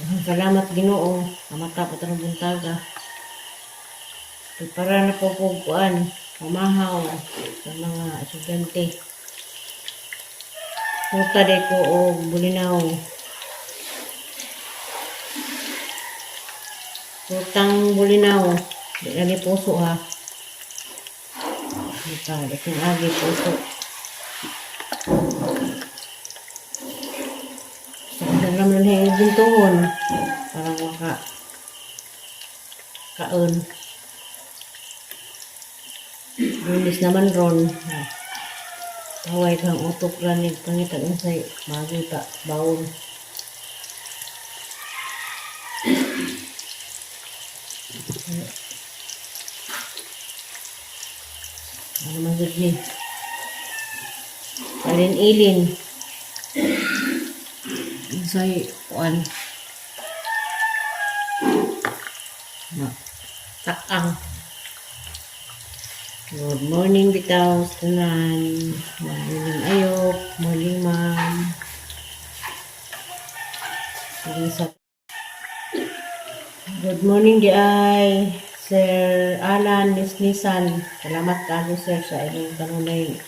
Salamat Ginoo, matapos ang buntaga. Para na po kuan, mamahaw sa mga estudyante. Puta de ko o bulinaw. Putang bulinaw. Di lagi puso ha. Puta, di kong agi puso. Sa naman yung bintuhon. Parang kaon. Lunis naman ron. Taway kang utok ranig pangitag unsay magita bawon. Ano man gud ni? Alin-ilin. Unsay kuan. Takang. Good morning, bitaw, tanan. Morning, ayok. Morning, ma'am. Good morning, di ay. Sir Alan Nisnisan. Salamat kayo, sir, sa inyong kanunay.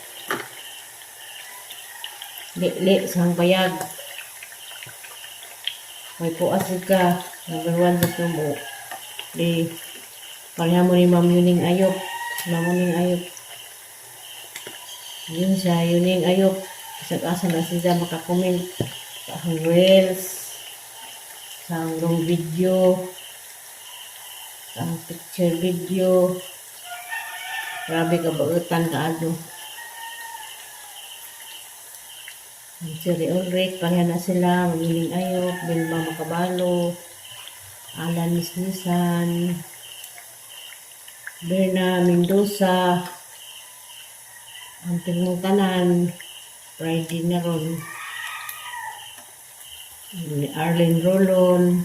Li sang bayag. May puasig ka. Number 1 sa tubo. Di, pareha mo ni Ma'am Yuning Ayok. Mamuning ayok. Yun siya, yuning ayok. Isag-asa na siya makakomment. Sa reels. Sa long video. Sa picture video. Grabe ka bautan ka ano. Siri Ulrich, pareha na sila. Mamuning ayok. Bilma Makabalo. Alan Nisnisan. Berna Mendoza, ang tingmong tanan, Friday na ron, Arlene Rolon,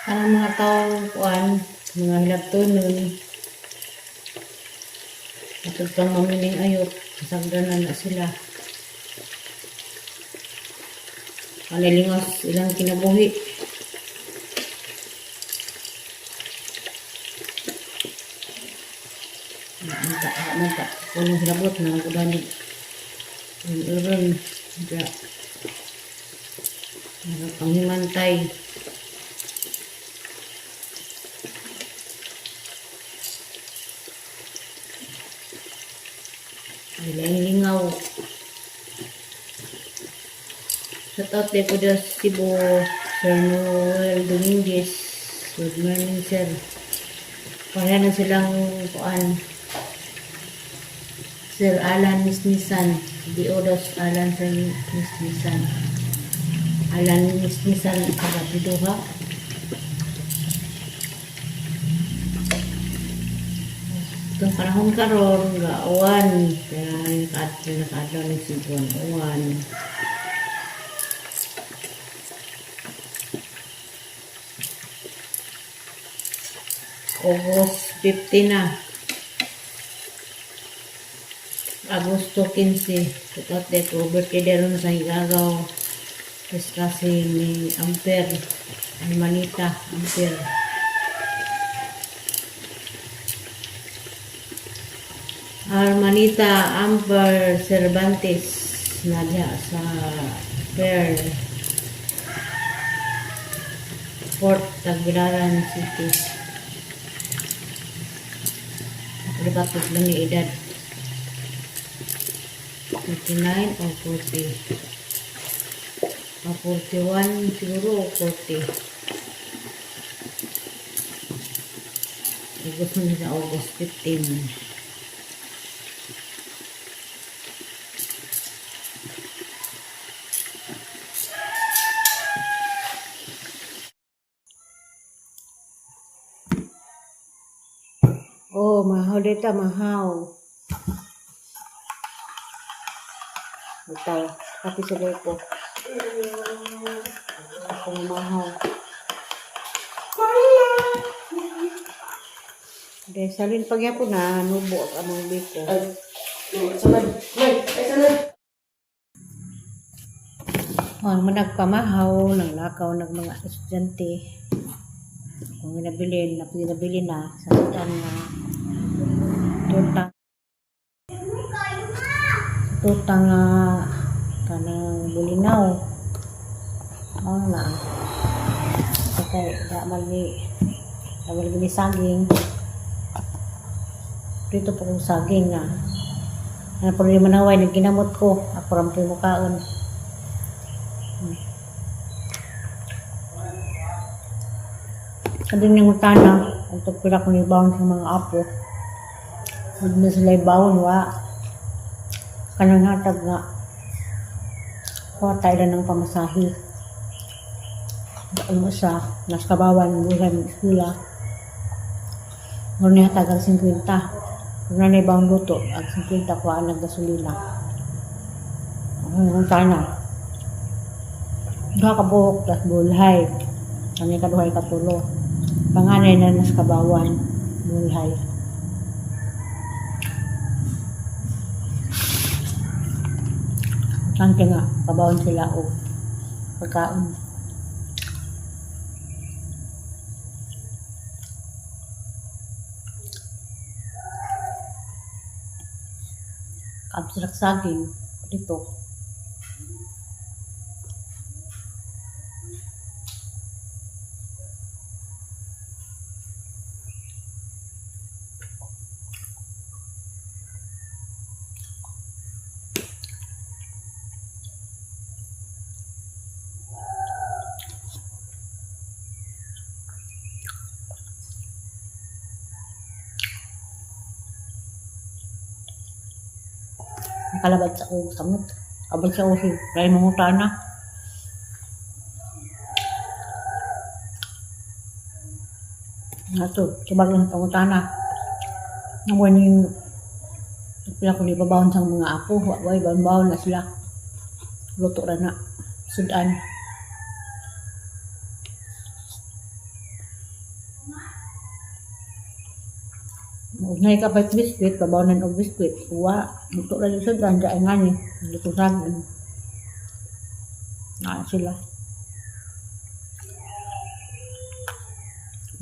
ang mga taong kuan, mga hilabtonon, atod kang mamiling ayot, kasagdanan na sila. Panilingos ilang kinabuhi. Manta. Kung hilabot na nagudani. Uron. Panghimantay. Lingaw. Shout out din po dyan sa Cebu, Sir Noel Dominguez. Good morning, sir. Pareha na silang kuan. Sir Alan Nisnisan. Diodos Alan Sir Nisnisan. Alan Nisnisan kagabido ha. Itong panahon karon gaawan. Kaya nakaadlaw ng Cebuan. Awan. August 15 na. Agosto 15. Tutot dito. Birthday ron sa Higagaw. Kasi ni Amper. Ay Manita. Amper. Armanita Amper Cervantes. Nadya sa Fair. Port Tagbilaran City. Dapat lang ni edad 39 o 40 o 41 siguro o 40 gusto na sa August 15. Oh, mahaw dito, mahaw. Ito, kapi sa ko. Ako mahaw. Dahil salin pagyapon na, nubo ang among biko. Ay, salad. Ay, salad. ang managpamahaw, nanglakaw ng mga estudyante. Kung pinabili na sa sudan na tutang kanang bulinaw. Na. Okay, damal saging. Dito po kong saging na. Ano po rin manaway, nagginamot ko. Ako rin po yung mukaon. Sabi ng utana, ang tagpila ko ni bawon sa mga apo. Huwag na sila bawon, kanang hatag nga. Kuha tayo ng pamasahe. Ano sa nas kabawan bulan eskwela. Ngunit hatag ang 50. Kung na ibang luto, ang 50 kuhaan ng gasolina. Ang sana. Duha ka buhok, tas bulhay. Kani kaduhay katulo. Panganay na nas kabawan, bulhay. Sante nga, kabawan sila o pagkaon. Abstrak saging dito. Nakalabad sa o samot. Abal sa usi. Kaya mga utana. Nato, sabag lang sa utana. Naman yung pila ko libabawon sa mga apo. Waway, bawon na sila. Luto na na. Sudan. Ngay ka pa biskuit, babawanan og biskuit. Uwa, luto lang yung sudan, daan nga ni. Luto saging. Sila.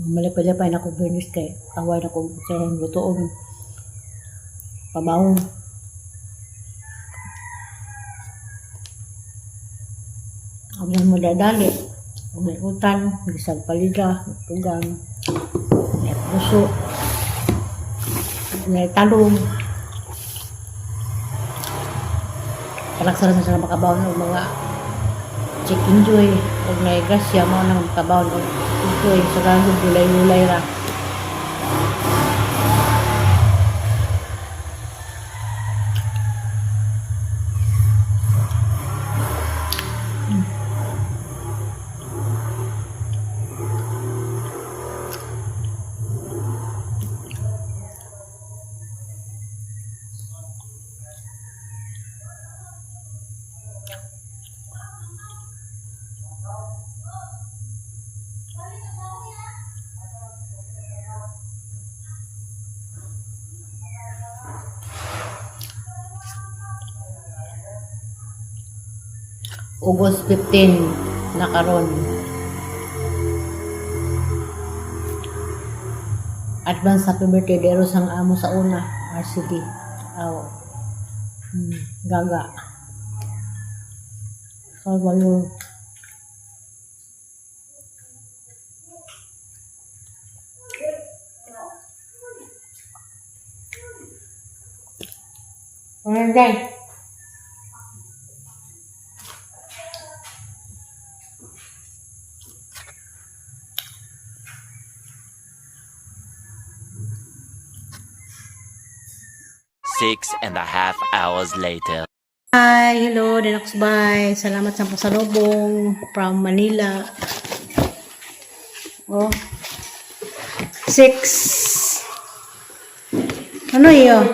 Malipay-lapay na ko bernis kay away na ko sa lutoon. Pabawon. Ang mo dadali. May utan, gisag palida, tugang, may puso. May talong. Kalaksaran sa makabaw ng mga chicken joy o may grasya mo na makabaw ng chicken joy sa ganun gulay-gulay ra. August 15 na karon. Advance happy birthday dero sang amo sa una, RCD. Gaga. Salvador. Day. 6.5 hours later. Hi, hello, Denox Bay. Salamat sa pasalubong from Manila. Oh. 6. Ano iyo?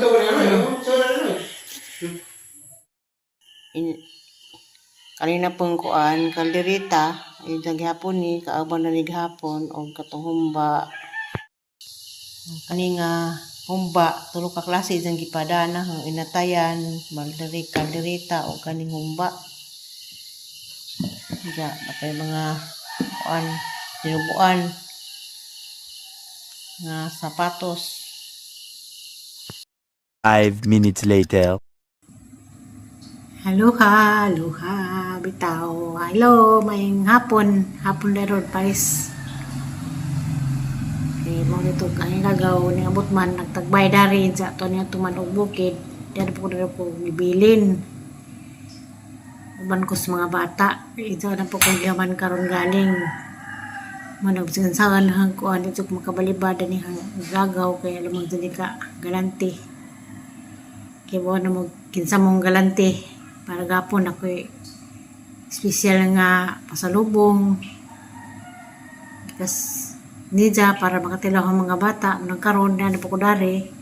Kanina pong kuan, kalderita, yung naghapon ni, kaabang na naghapon, o katong humba. Kaninga humba, tulog ka klase dyan gipadana, ang inatayan, kalderita, o kaning humba. Diya, natay mga kuan, tinubuan, nga sapatos. 5 minutes later. Aloha, bitaw. Hello, maying hapon na ron, Paris. Okay, mo dito ang nagaw ni abot man nagtagbay dari sa to niya tuman og bukid. Diyan po gibilin. Uban ko sa mga bata. Ito na po kung yaman karon galing. Manag sinsagan hang kuan dito makabalibada ni hang gagaw kaya lamang dili ka galante. Kaya buwan na mo kinsa mong galante para gapon ako special nga pasalubong. Tapos nidya para makatilaw ang mga bata nagkaroon na po ko dari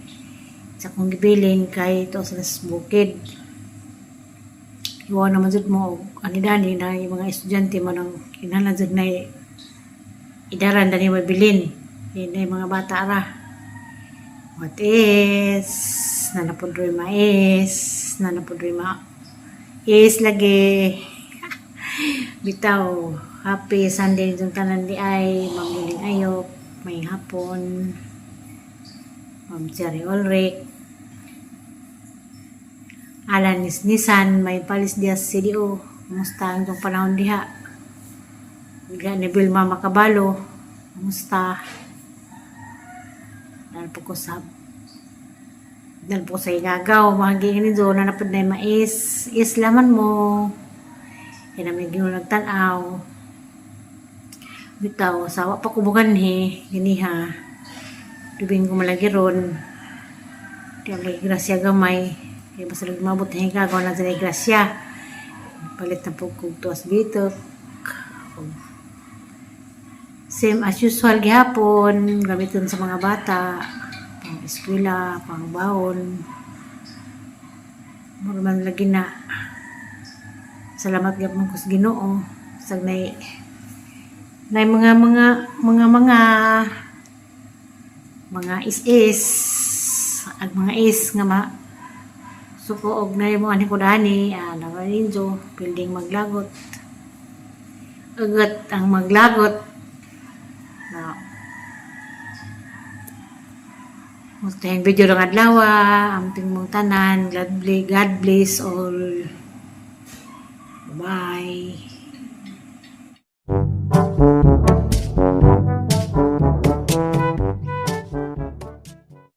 sa kong gibilin kay ito sa bukid. Iwan naman dyan mo, anidani na yung mga estudyante mo nang kinala dyan na idaran na niya mabilin. Yan na yung mga bata ra. What is, nanapodroy mais, nanapodroy mais lagi. Bitaw, happy Sunday yung tanan di ay, mamuling ayok, may hapon, Ma'am Cherry Ulrich. Alan Nissan, may Palis Diaz CDO. Kumusta ang itong panahon diha? Bigla ni Vilma Macabalo. Kumusta? Dahil po ko sa igagaw. Mahaging ni Zo na napad na yung mais. Islaman mo. Yan namin gino nagtanaw. Bitaw, sawa pa kubugan Ganiha. Dubing ko malagi ron. Diyan lagi grasya gamay. Kaya basta lang mabot na hingagaw na sa grasya. Palit na po kong tuwas bitok. Same as usual gihapon. Gamitin sa mga bata. Pang eskwela, pang baon. Marman lagi na. Salamat gapon ko sa Ginoo. Sag na mga is at mga is nga suko og na yung mga nikudani, nakarinjo, building maglagot. Agat ang maglagot. Na, musta yung video ng adlaw, ang mong tanan, God bless all.